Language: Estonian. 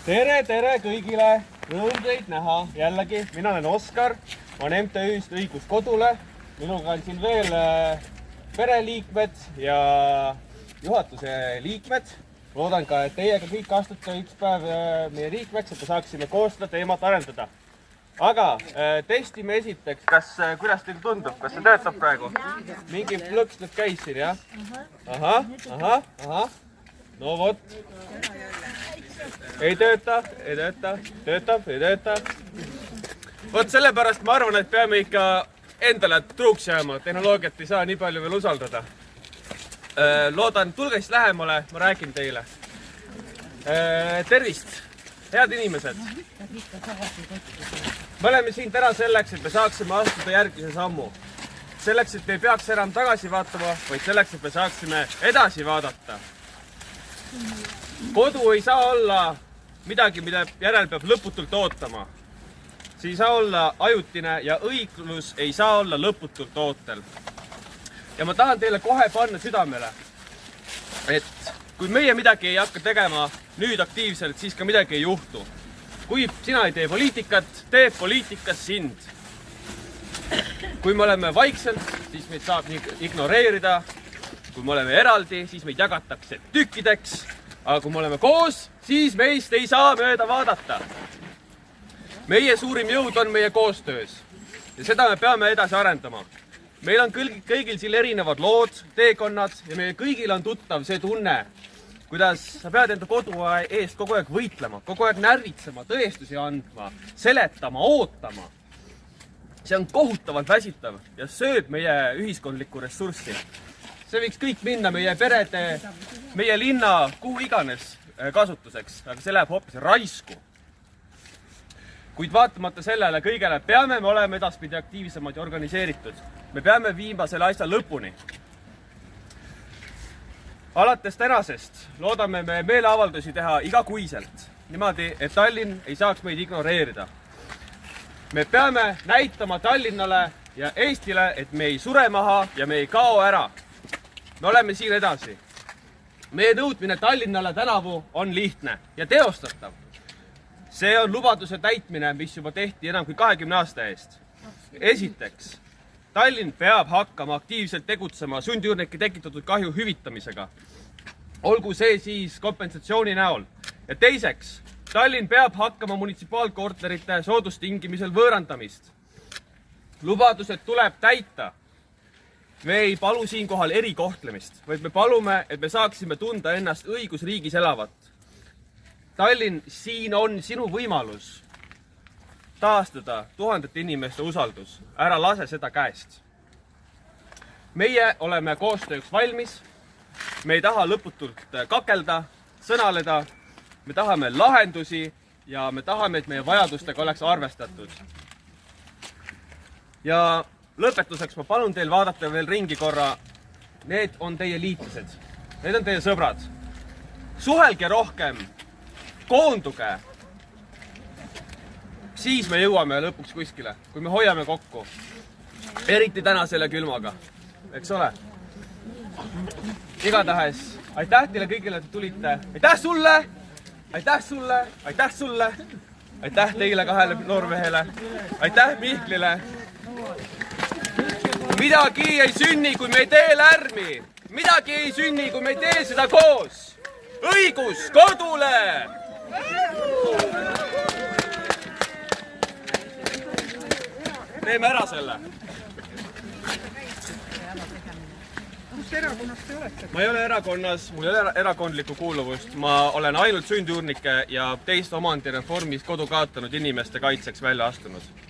Tere kõigile! Rõõm teid näha. Jällegi, mina olen Oskar. Ma olen MTÜ-st Õigus Kodule. Minuga on siin veel pereliikmed ja juhatuse liikmed. Loodan ka, et teiega kõik astute üks päev meie liikmeks, et me saaksime koos seda teemat arendada. Aga testime esiteks, kuidas teil tundub, kas see töötab praegu? Mingi plõks nüüd käis siin, jah? Ahah. No vot. Ei tööta. Vot sellepärast ma arvan, et peame ikka endale truuks jääma. Tehnoloogiat ei saa nii palju veel usaldada. Loodan, tulge siis lähemale, ma räägin teile. Tervist, head inimesed. Me oleme siin täna selleks, et me saaksime astuda järgmise sammu. Selleks, et me ei peaks enam tagasi vaatama, vaid selleks, et me saaksime edasi vaadata. Kodu ei saa olla midagi, mida järel peab lõputult ootama. See ei saa olla ajutine ja õiglus ei saa olla lõputult ootel. Ja ma tahan teile kohe panna südamele, et kui meie midagi ei hakka tegema nüüd aktiivselt, siis ka midagi ei juhtu. Kui sina ei tee poliitikat, teeb poliitikas sind. Kui me oleme vaikselt, siis meid saab ignoreerida. Kui me oleme eraldi, siis meid jagatakse tükkideks. Aga kui me oleme koos, siis meist ei saa mööda vaadata. Meie suurim jõud on meie koostöös. Ja seda me peame edasi arendama. Meil on kõigil siin erinevad lood, teekonnad ja meie kõigil on tuttav see tunne, kuidas sa pead enda kodu eest kogu aeg võitlema, kogu aeg närvitsema, tõestusi andma, seletama, ootama. See on kohutavalt väsitav ja sööb meie ühiskondlikku ressurssi. See võiks kõik minna meie perede, meie linna, kuhu iganes kasutuseks, aga see läheb hoopis raisku. Kuid vaatamata sellele kõigele peame me olema edaspidi aktiivsemad ja organiseeritud. Me peame viima selle asja lõpuni. Alates tänasest loodame me meeleavaldusi teha igakuiselt, niimoodi, et Tallinn ei saaks meid ignoreerida. Me peame näitama Tallinnale ja Eestile, et me ei sure maha ja me ei kao ära. Me oleme siin edasi. Meie nõudmine Tallinnale tänavu on lihtne ja teostatav. See on lubaduse täitmine, mis juba tehti enam kui 20 aasta eest. Esiteks, Tallinn peab hakkama aktiivselt tegutsema sundüürnike tekitatud kahju hüvitamisega. Olgu see siis kompensatsiooni näol. Ja teiseks, Tallinn peab hakkama munitsipaalkorterite soodustingimisel võõrandamist. Lubadused tuleb täita. Me ei palu siinkohal erikohtlemist, vaid me palume, et me saaksime tunda ennast õigusriigis elavat. Tallinn, siin on sinu võimalus taastada tuhandete inimeste usaldus. Ära lase seda käest. Meie oleme koostööks valmis. Me ei taha lõputult kakelda, sõnaleda. Me tahame lahendusi ja me tahame, et meie vajadustega oleks arvestatud. Ja lõpetuseks ma palun teil vaadata veel ringi korra. Need on teie liitlased. Need on teie sõbrad. Suhelge rohkem. Koonduge. Siis me jõuame lõpuks kuskile, kui me hoiame kokku. Eriti täna selle külmaga. Eks ole? Igatahes, aitäh teile kõigile, et tulite. Aitäh sulle! Aitäh sulle! Aitäh sulle! Aitäh teile kahele noormehele! Aitäh Mihklile! Midagi ei sünni, kui me ei tee lärmi. Midagi ei sünni, kui me ei tee seda koos. Õigus kodule! Teeme ära selle. Kus erakonnast te olete? Ma ei ole erakonnas, mul ei ole erakondlikku kuuluvust. Ma olen ainult sundüürnike ja teist omandireformis kodu kaotanud inimeste kaitseks välja astunud.